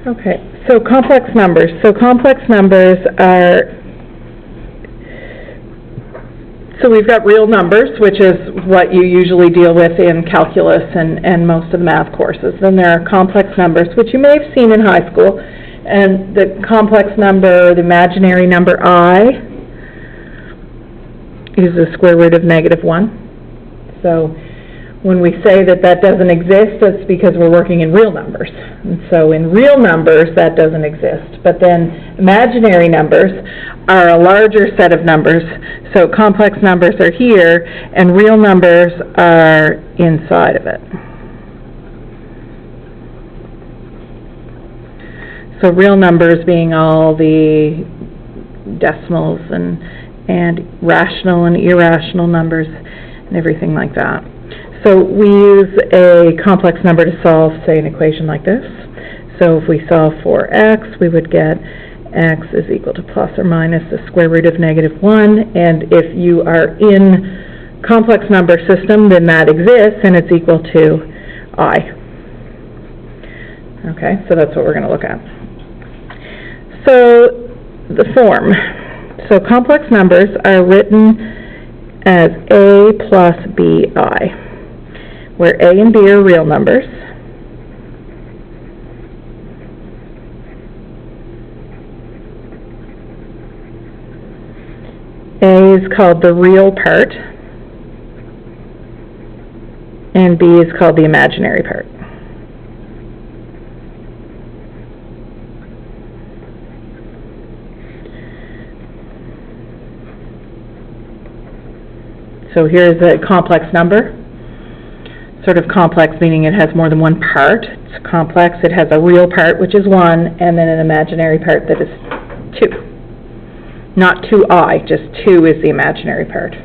Okay, so complex numbers. So complex numbers are, so we've got real numbers, which is what you usually deal with in calculus and most of the math courses. Then there are complex numbers, which you may have seen in high school. And the complex number, the imaginary number I, is the square root of -1. So when we say that that doesn't exist, that's because we're working in real numbers. And so in real numbers, that doesn't exist. But then imaginary numbers are a larger set of numbers. So complex numbers are here, and real numbers are inside of it. So real numbers being all the decimals and rational and irrational numbers and everything like that. So we use a complex number to solve, say, an equation like this. So if we solve for x, we would get x is equal to plus or minus the square root of -1. And if you are in complex number system, then that exists, and it's equal to I. Okay, so that's what we're going to look at. So the form. So complex numbers are written as a plus bi, where a and b are real numbers. A is called the real part, and b is called the imaginary part. So here's a complex number. Sort of complex meaning it has more than one part. It's complex. It has a real part, which is 1, and then an imaginary part that is 2. Not 2i, just 2 is the imaginary part.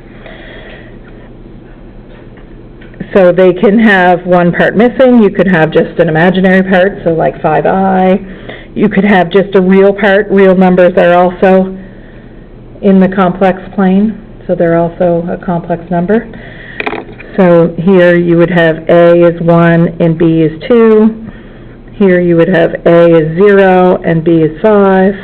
So they can have one part missing. You could have just an imaginary part, so like 5i. You could have just a real part. Real numbers are also in the complex plane, so they're also a complex number. So here you would have a is 1 and b is 2. Here you would have a is 0 and b is 5.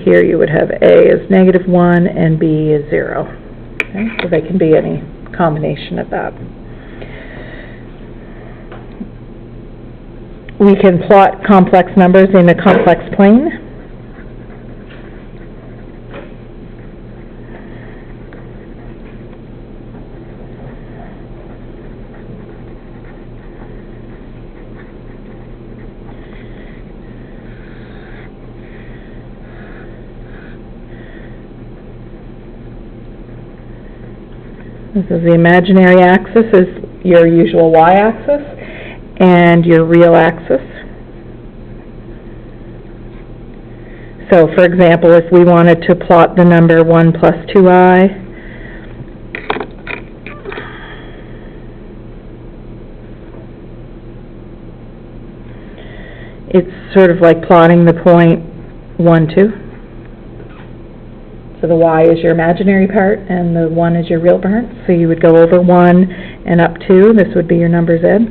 Here you would have a is -1 and b is 0. Okay? So they can be any combination of that. We can plot complex numbers in a complex plane. This is the imaginary axis is your usual y-axis, and your real axis. So, for example, if we wanted to plot the number 1 plus 2i, it's sort of like plotting the point 1, 2. So the y is your imaginary part, and the 1 is your real part. So you would go over 1 and up 2. This would be your number z.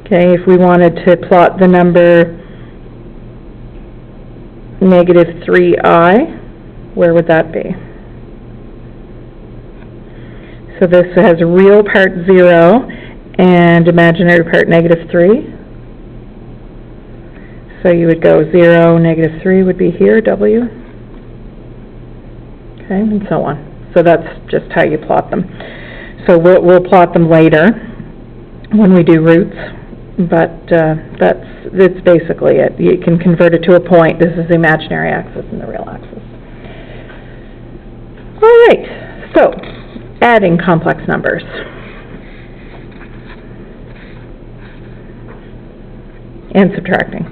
Okay, if we wanted to plot the number -3i, where would that be? So this has real part 0 and imaginary part -3. So you would go 0, -3 would be here, w. Okay, and so on. So that's just how you plot them. So we'll plot them later when we do roots, but that's basically it. You can convert it to a point. This is the imaginary axis and the real axis. All right, so adding complex numbers. And subtracting.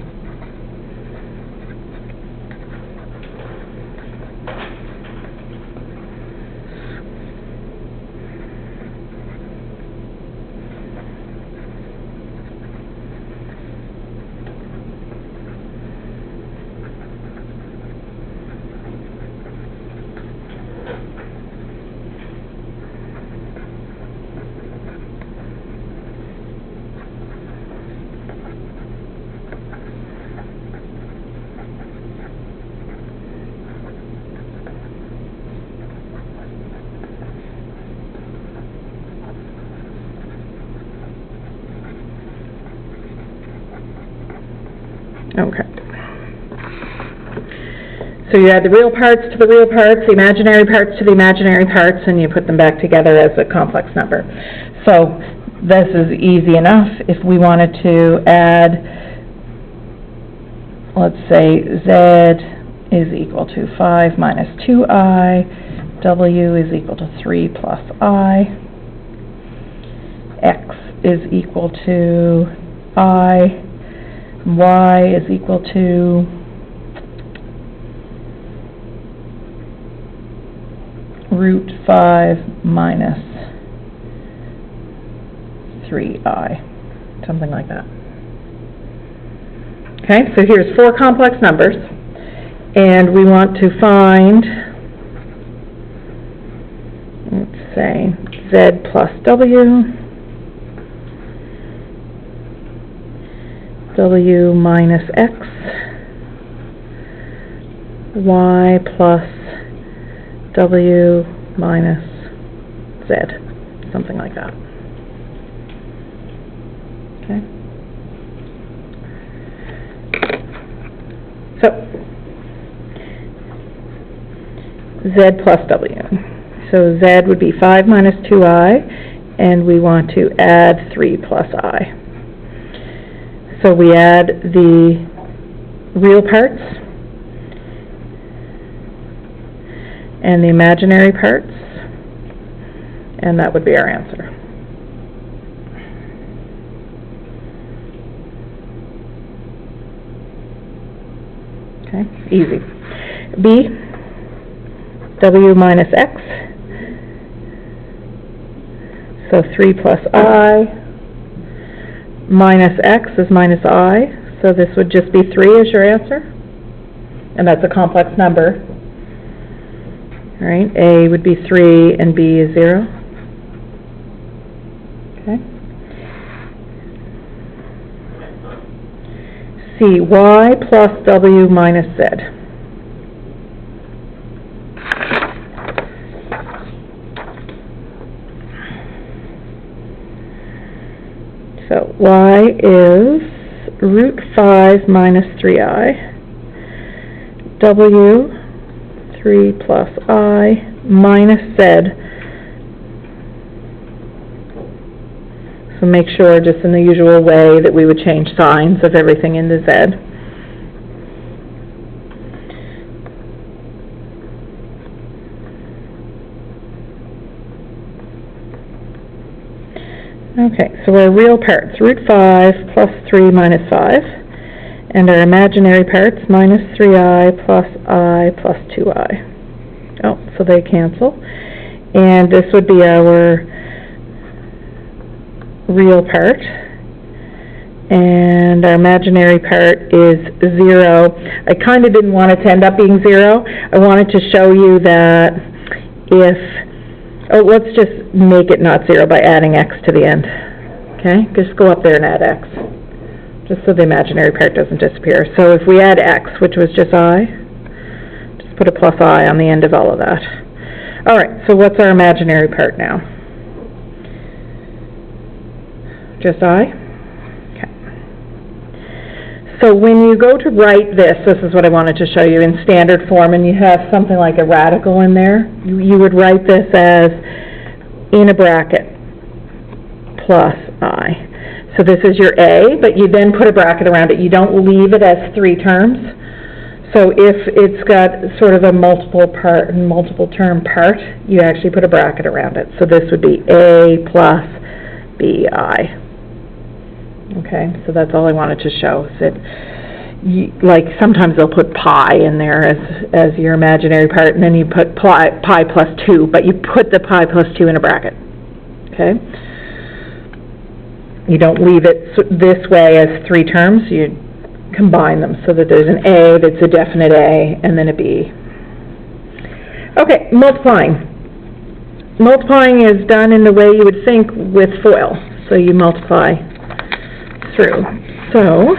So you add the real parts to the real parts, the imaginary parts to the imaginary parts, and you put them back together as a complex number. So this is easy enough. If we wanted to add, let's say Z is equal to 5 minus 2I, W is equal to 3 plus I, X is equal to I, Y is equal to root 5 minus 3I, something like that. Okay, so here's 4 complex numbers, and we want to find, let's say, Z plus W, W minus X, Y plus W minus Z, something like that. Okay. So, Z plus W. So Z would be 5 minus 2I, and we want to add 3 plus I. So we add the real parts and the imaginary parts, and that would be our answer. Okay, easy. B, W minus X, so 3 plus I, minus X is minus I, so this would just be 3 as your answer, and that's a complex number. All right, A would be 3 and B is 0. Okay. C, Y plus W minus Z. So Y is root 5 minus 3I. W 3 plus I minus Z. So make sure, just in the usual way, that we would change signs of everything into Z. Okay, so our real parts, root 5 plus 3 minus 5. And our imaginary parts, minus 3I plus I plus 2I. Oh, so they cancel. And this would be our real part. And our imaginary part is 0. I kind of didn't want it to end up being 0. I wanted to show you that if, let's just make it not 0 by adding x to the end. Okay, just go up there and add x, just so the imaginary part doesn't disappear. So if we add x, which was just I, just put a plus I on the end of all of that. All right, so what's our imaginary part now? Just I? Okay. So when you go to write this is what I wanted to show you in standard form, and you have something like a radical in there, you would write this as in a bracket plus I. So this is your A, but you then put a bracket around it. You don't leave it as 3 terms. So if it's got sort of a multiple term part, you actually put a bracket around it. So this would be A plus BI. Okay, so that's all I wanted to show. Is that like sometimes they'll put pi in there as your imaginary part, and then you put pi plus 2, but you put the pi plus 2 in a bracket. Okay. You don't leave it this way as 3 terms. You combine them so that there's an A that's a definite A and then a B. Okay, multiplying. Multiplying is done in the way you would think with FOIL. So you multiply through. So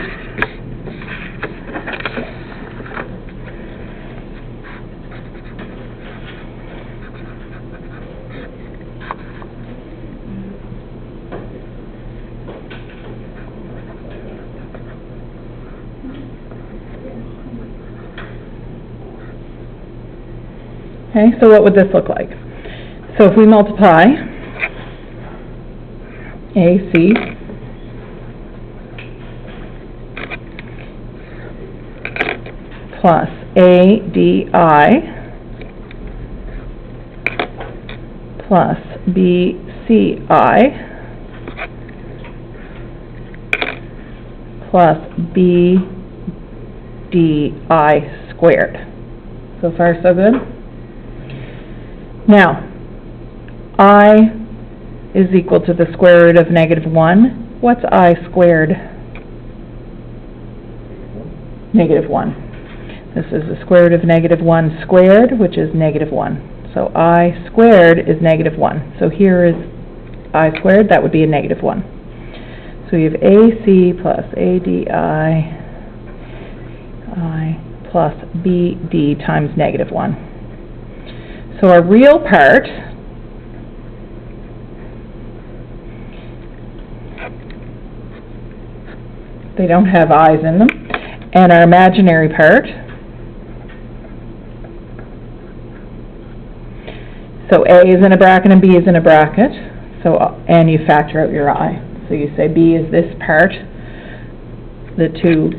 Okay, so what would this look like? So if we multiply AC plus ADI plus BCI plus BDI squared. So far, so good? Now, I is equal to the square root of -1. What's I squared? -1. This is the square root of -1 squared, which is -1. So I squared is -1. So here is I squared, that would be a -1. So you have AC plus ADI plus BD times -1. So our real part they don't have I's in them, and our imaginary part, so A is in a bracket and B is in a bracket, so and you factor out your I. So you say B is this part, the two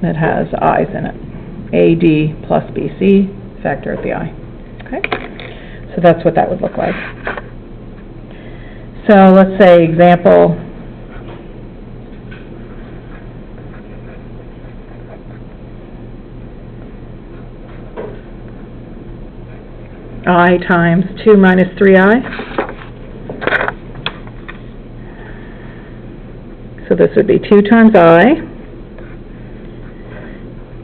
that has I's in it. AD plus BC, factor out the I. Okay? So that's what that would look like. So let's say example I times 2 minus 3I. So this would be 2 times I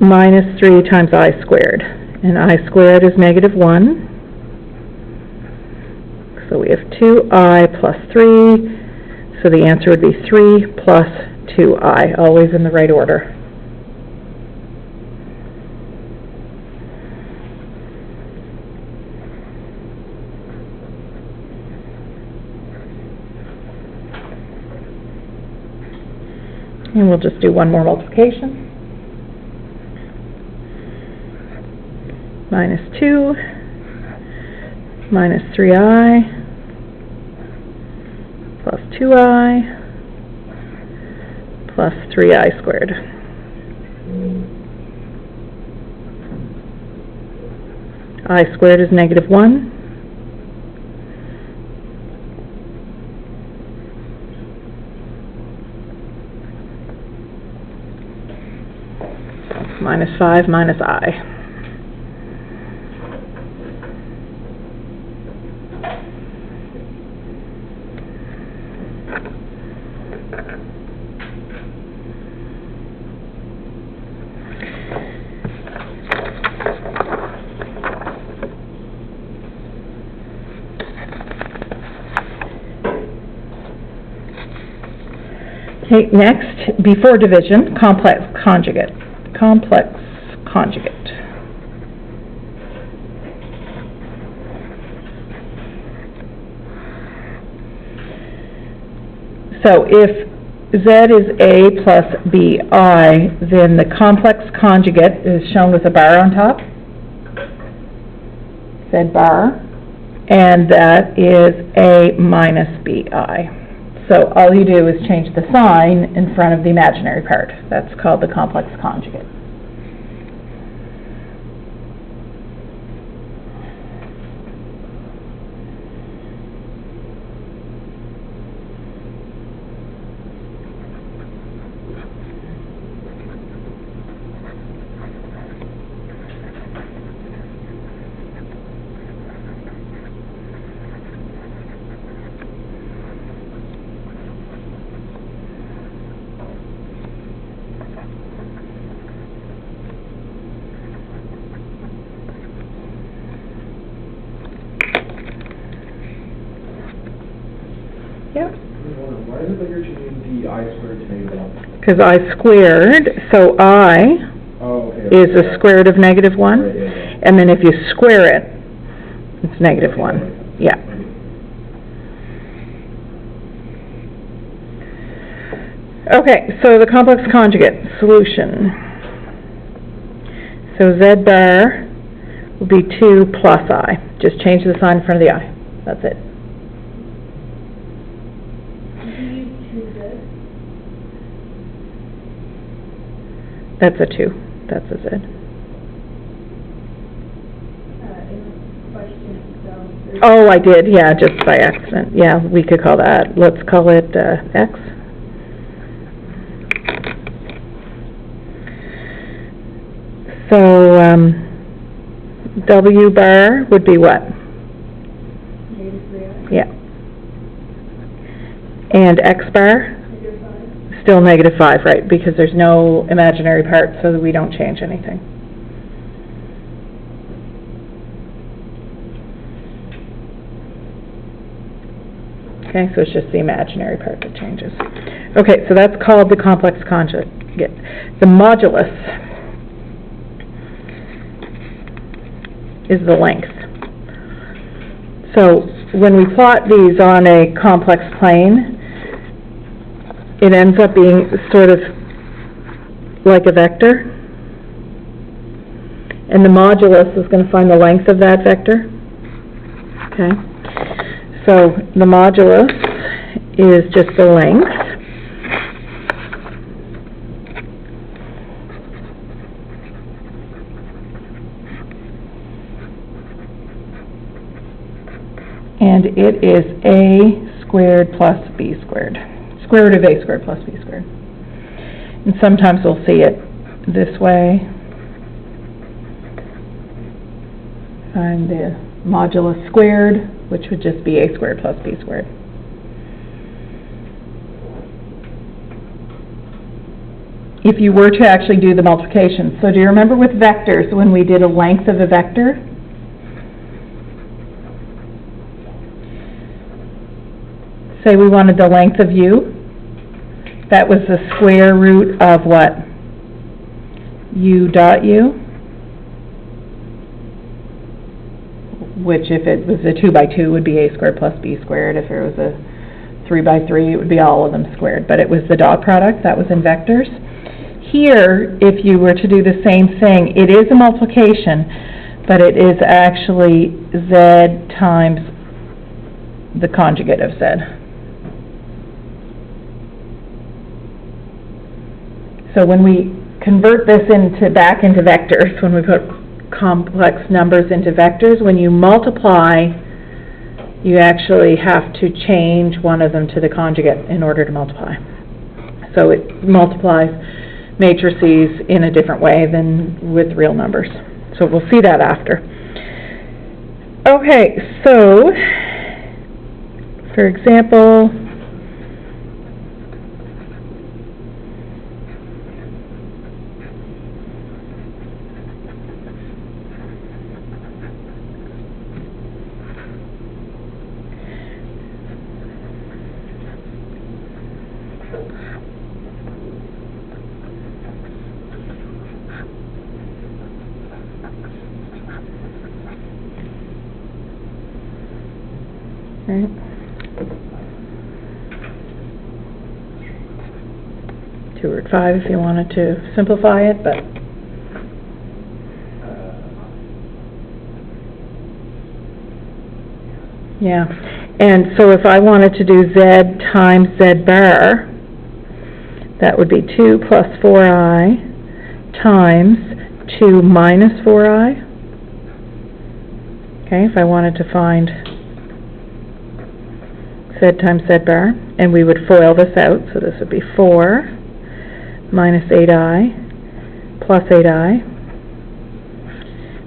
minus 3 times I squared. And I squared is -1. So we have 2I plus 3. So the answer would be 3 plus 2I, always in the right order. And we'll just do one more multiplication. Minus 2 minus 3I plus 2I plus 3I squared. I squared is -1. Minus 5 minus I. Okay, next, before division, complex conjugate. Complex conjugate. So if Z is A plus BI, then the complex conjugate is shown with a bar on top, Z bar, and that is A minus BI. So all you do is change the sign in front of the imaginary part. That's called the complex conjugate. Yep. Why is it that you're changing the I squared to -1? Because I squared, so I is the square root of -1, Right, yeah. and then if you square it, it's -1. Yeah. Okay, so the complex conjugate solution. So Z bar will be 2 plus I. Just change the sign in front of the I. That's it. That's a 2. That's a Z. Oh, I did, yeah, just by accident. Yeah, we could call that, let's call it X. So, W bar would be what? Yeah. And X bar? Still -5, right, because there's no imaginary part, so that we don't change anything. Okay, so it's just the imaginary part that changes. Okay, so that's called the complex conjugate. The modulus is the length. So when we plot these on a complex plane, it ends up being sort of like a vector. And the modulus is going to find the length of that vector. Okay. So the modulus is just the length. And it is A squared plus B squared. Square root of A squared plus B squared. And sometimes we'll see it this way. Find the modulus squared, which would just be A squared plus B squared. If you were to actually do the multiplication. So do you remember with vectors when we did a length of a vector? Say we wanted the length of U. That was the square root of what? U dot U. Which if it was a 2 by 2 would be A squared plus B squared. If it was a 3 by 3 it would be all of them squared. But it was the dot product, that was in vectors. Here, if you were to do the same thing, it is a multiplication, but it is actually Z times the conjugate of Z. So when we convert this back into vectors, when we put complex numbers into vectors, when you multiply, you actually have to change one of them to the conjugate in order to multiply. So it multiplies matrices in a different way than with real numbers. So we'll see that after. Okay, so for example, right. 2 root 5 if you wanted to simplify it, but yeah. And so if I wanted to do Z times Z bar, that would be 2 plus 4i times 2 minus 4i. Okay, if I wanted to find Z times Z bar, and we would FOIL this out, so this would be 4 minus 8i plus 8i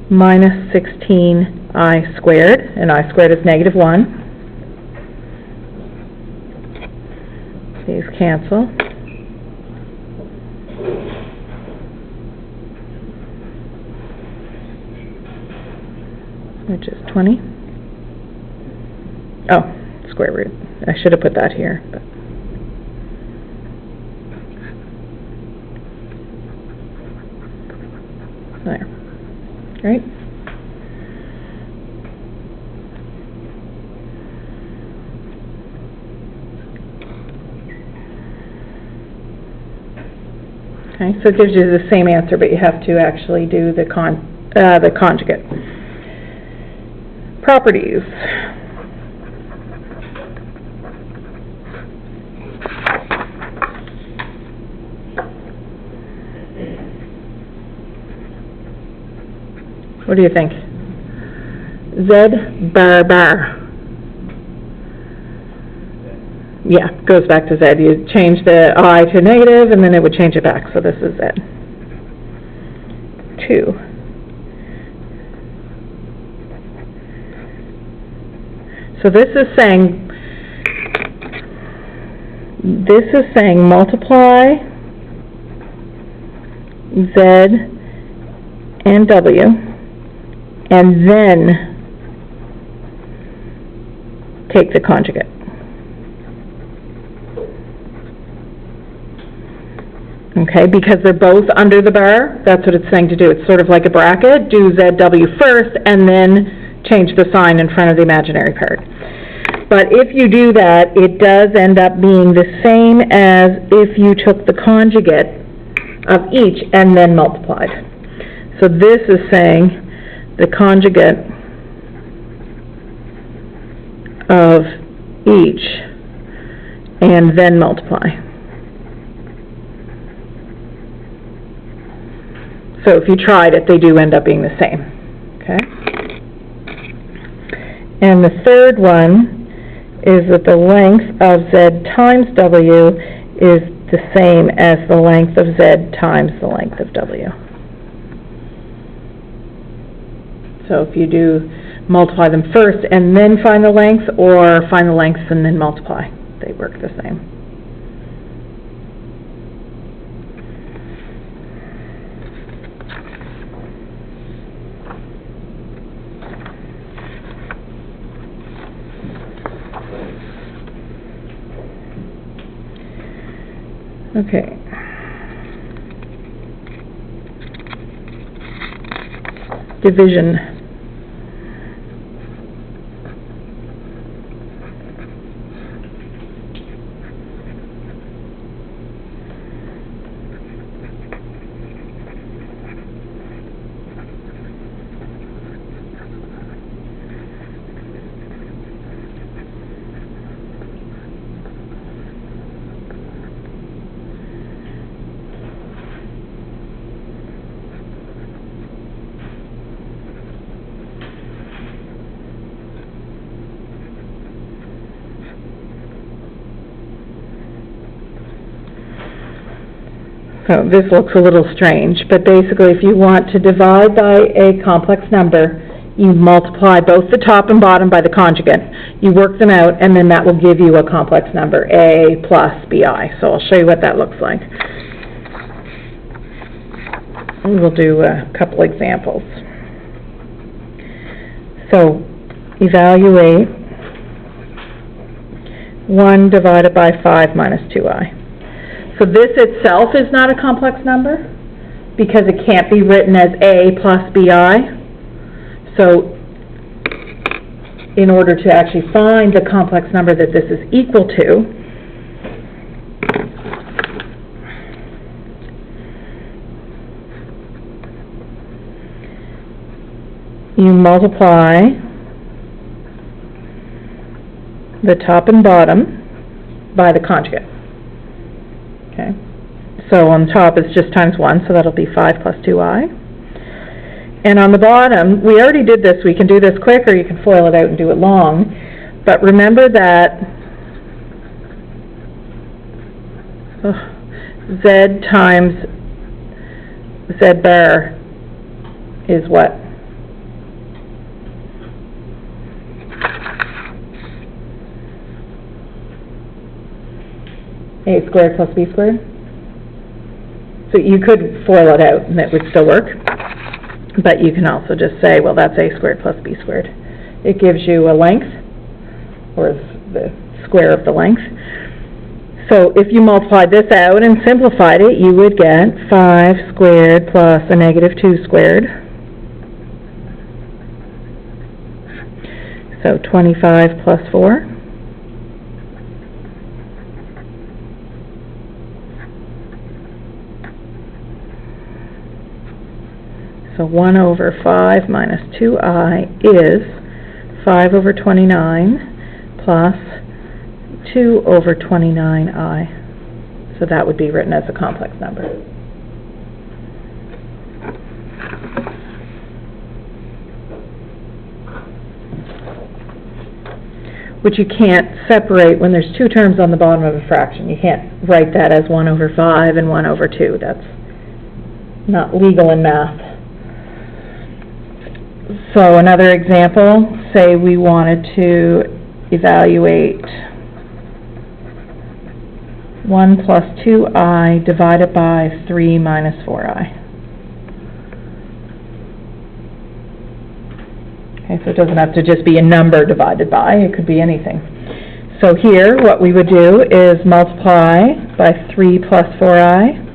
minus 16i squared, and I squared is -1. These cancel. Which is 20. Oh, square root. I should have put that here, but there. Right? Okay, so it gives you the same answer, but you have to actually do the conjugate. Properties. What do you think? Z bar bar. Yeah, goes back to Z. You change the I to negative, and then it would change it back. So this is Z. 2. So this is saying multiply Z and W, and then take the conjugate. Okay, because they're both under the bar, that's what it's saying to do. It's sort of like a bracket. Do ZW first, and then change the sign in front of the imaginary part. But if you do that, it does end up being the same as if you took the conjugate of each and then multiplied. So this is saying the conjugate of each and then multiply. So if you tried it, they do end up being the same. Okay? And the third one is that the length of Z times W is the same as the length of Z times the length of W. So if you do multiply them first and then find the length, or find the lengths and then multiply, they work the same. Okay. Division. So this looks a little strange, but basically if you want to divide by a complex number, you multiply both the top and bottom by the conjugate. You work them out, and then that will give you a complex number, A plus BI. So I'll show you what that looks like. And we'll do a couple examples. So evaluate 1 divided by 5 minus 2i. So this itself is not a complex number because it can't be written as A plus BI. So in order to actually find the complex number that this is equal to, you multiply the top and bottom by the conjugate. Okay, so on top it's just times 1, so that'll be 5 plus 2i. And on the bottom, we already did this. We can do this quick, or you can FOIL it out and do it long. But remember that Z times Z bar is what? A squared plus B squared. So you could FOIL it out and it would still work. But you can also just say, well, that's A squared plus B squared. It gives you a length, or the square of the length. So if you multiplied this out and simplified it, you would get 5 squared plus a negative 2 squared. So 25 plus 4. So 1 over 5 minus 2i is 5 over 29 plus 2 over 29i. So that would be written as a complex number. Which you can't separate when there's two terms on the bottom of a fraction. You can't write that as 1 over 5 and 1 over 2. That's not legal in math. So another example, say we wanted to evaluate 1 plus 2i divided by 3 minus 4i. Okay, so it doesn't have to just be a number divided by, it could be anything. So here, what we would do is multiply by 3 plus 4i,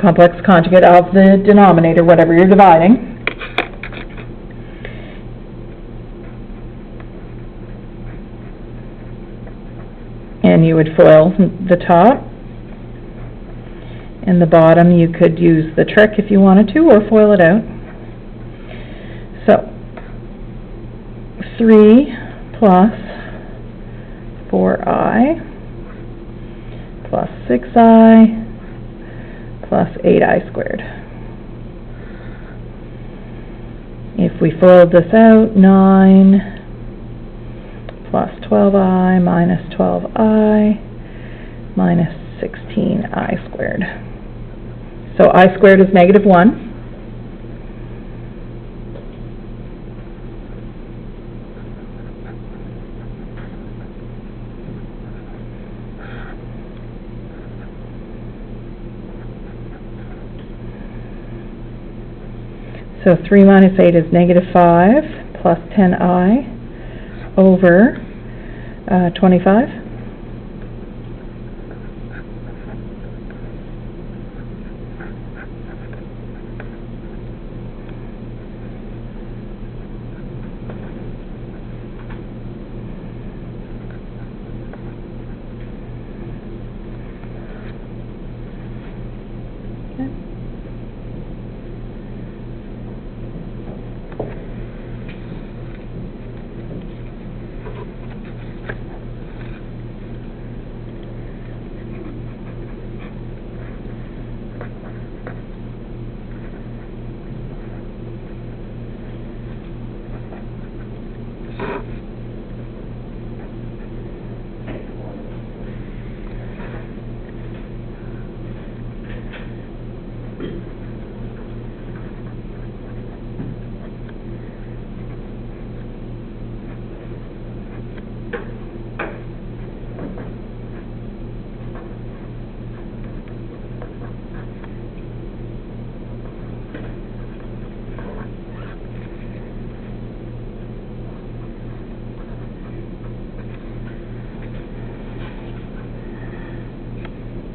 complex conjugate of the denominator, whatever you're dividing. And you would FOIL the top. And the bottom you could use the trick if you wanted to, or FOIL it out. So 3 plus 4i plus 6i plus 8i squared. If we FOILed this out, 9 plus 12i minus 12i minus 16i squared. So I squared is negative 1. So 3 minus 8 is negative 5 plus 10i over 25.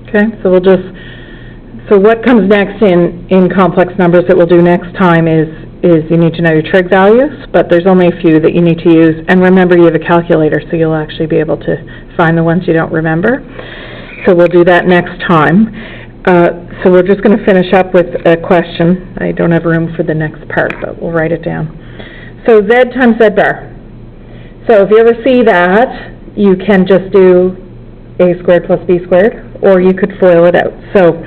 Okay, so so what comes next in complex numbers that we'll do next time is you need to know your trig values, but there's only a few that you need to use, and remember you have a calculator, so you'll actually be able to find the ones you don't remember. So we'll do that next time. So we're just going to finish up with a question. I don't have room for the next part, but we'll write it down. So z times z bar. So if you ever see that, you can just do a squared plus b squared, or you could FOIL it out. So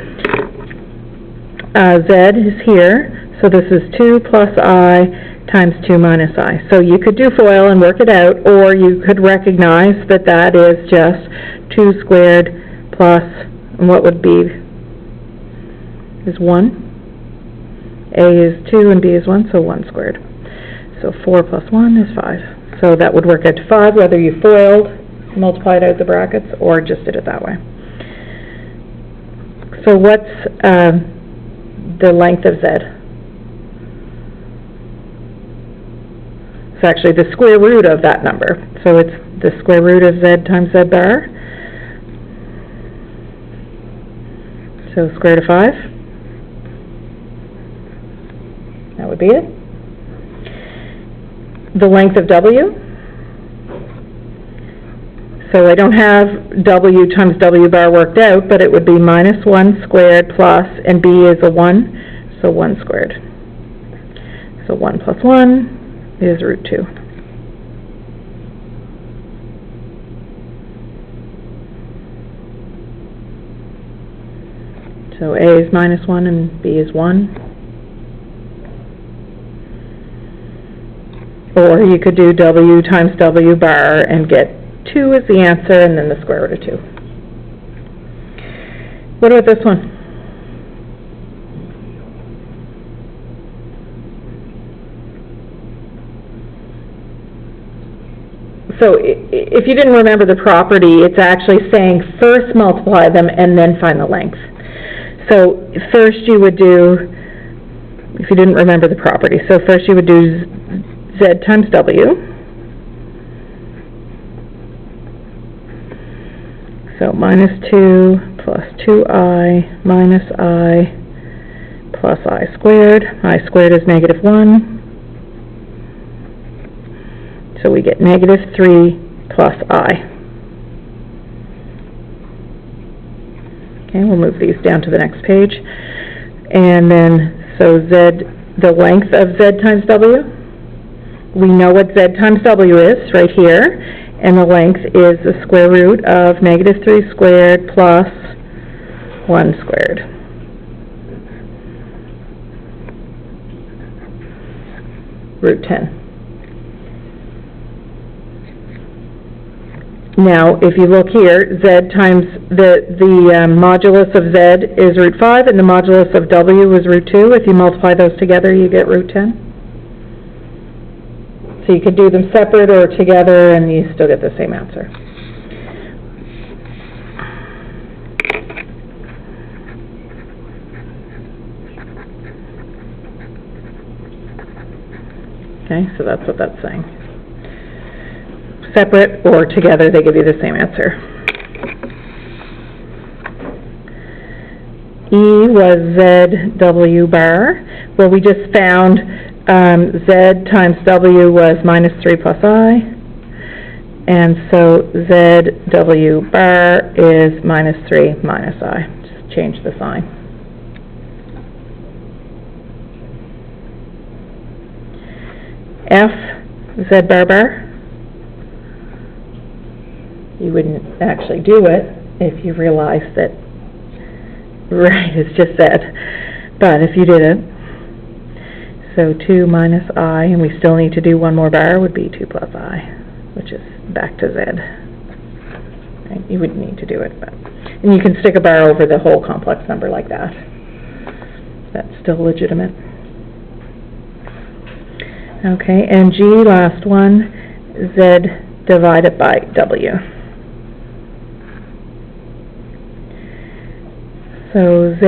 z is here, so this is 2 plus I times 2 minus I. So you could do FOIL and work it out, or you could recognize that that is just 2 squared plus, and what would be, is 1. A is 2 and B is 1, so 1 squared. So 4 plus 1 is 5. So that would work out to 5, whether you FOILed, multiplied out the brackets, or just did it that way. So what's the length of z? It's actually the square root of that number. So it's the square root of z times z bar. So square root of 5. That would be it. The length of w. So I don't have w times w bar worked out, but it would be minus 1 squared plus, and b is a 1, so 1 squared. So 1 plus 1 is root 2. So A is minus 1 and B is 1. Or you could do W times W bar and get 2 as the answer, and then the square root of 2. What about this one? So if you didn't remember the property, it's actually saying first multiply them and then find the length. So first you would do, if you didn't remember the property, so first you would do Z times W. So minus 2 plus 2I minus I plus I squared. I squared is negative 1. So we get negative 3 plus I. Okay, we'll move these down to the next page. And then, so Z, the length of Z times W, we know what Z times W is right here, and the length is the square root of negative 3 squared plus 1 squared. Root 10. Now, if you look here, Z times the modulus of Z is root 5, and the modulus of W is root 2. If you multiply those together, you get root 10. So you could do them separate or together, and you still get the same answer. Okay, so that's what that's saying. Separate or together, they give you the same answer. E was ZW bar. Well, we just found Z times W was minus 3 plus I. And so ZW bar is minus 3 minus I. Just change the sign. F, Z bar bar. You wouldn't actually do it if you realized that, right, it's just Z. But if you did it, so 2 minus I, and we still need to do one more bar, would be 2 plus I, which is back to Z. Right? You wouldn't need to do it, but, and you can stick a bar over the whole complex number like that. That's still legitimate. Okay, and G, last one, Z divided by W. So Z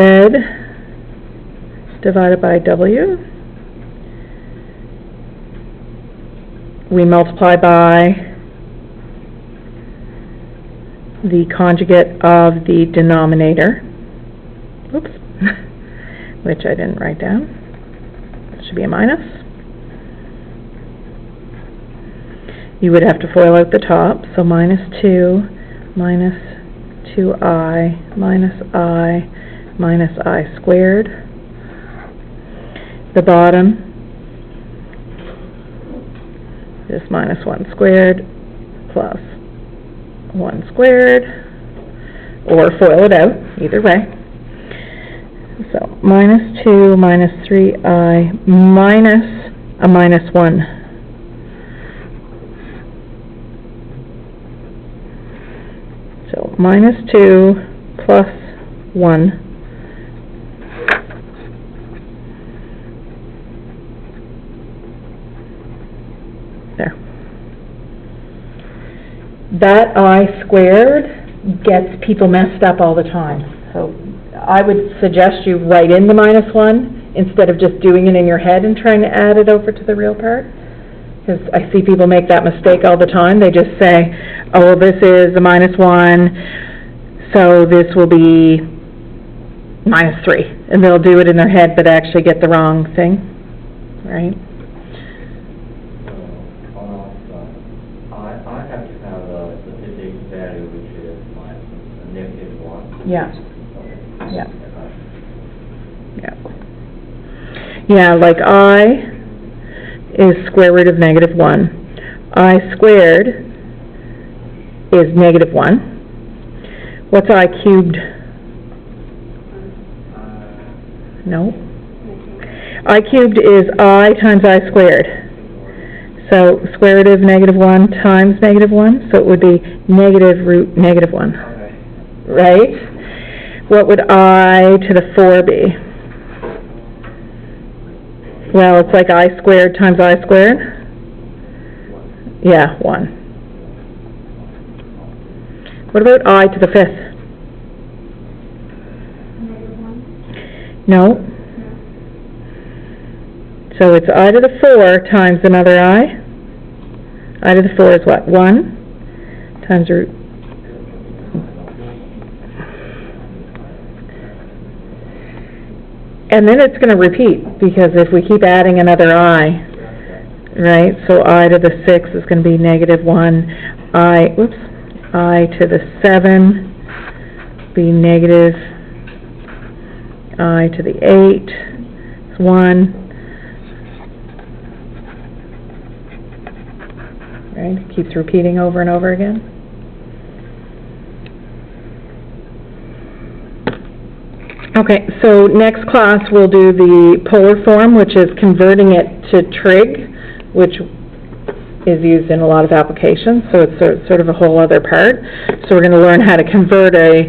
divided by W, we multiply by the conjugate of the denominator, oops, which I didn't write down. That should be a minus. You would have to FOIL out the top, so minus 2 minus 2I minus I squared. The bottom is minus 1 squared plus 1 squared, or FOIL it out, either way. So minus 2 minus 3I minus a minus 1. So minus 2 plus 1. There. That I squared gets people messed up all the time. So I would suggest you write in the minus 1 instead of just doing it in your head and trying to add it over to the real part. Because I see people make that mistake all the time. They just say, oh, well, this is a minus 1, so this will be minus 3. And they'll do it in their head, but actually get the wrong thing, right? I have to have a specific value which is minus a negative 1. Yeah. Okay. Yeah. Yeah. Yeah, like I is square root of negative 1. I squared is negative 1. What's I cubed? No. I cubed is I times I squared. So square root of negative 1 times negative 1, so it would be negative root negative 1. Okay. Right? What would I to the 4 be? Well, it's like I squared times I squared. Yeah, 1. What about I to the 5th? No. So it's I to the 4 times another I. I to the 4 is what? 1 times root. And then it's going to repeat, because if we keep adding another I, right, so I to the 6 is going to be negative 1. I to the 7 be negative. I to the 8 is 1. Right, it keeps repeating over and over again. Okay, so next class we'll do the polar form, which is converting it to trig, which is used in a lot of applications, so it's sort of a whole other part. So we're going to learn how to convert a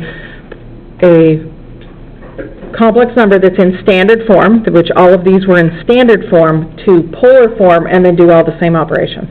complex number that's in standard form, which all of these were in standard form, to polar form, and then do all the same operations.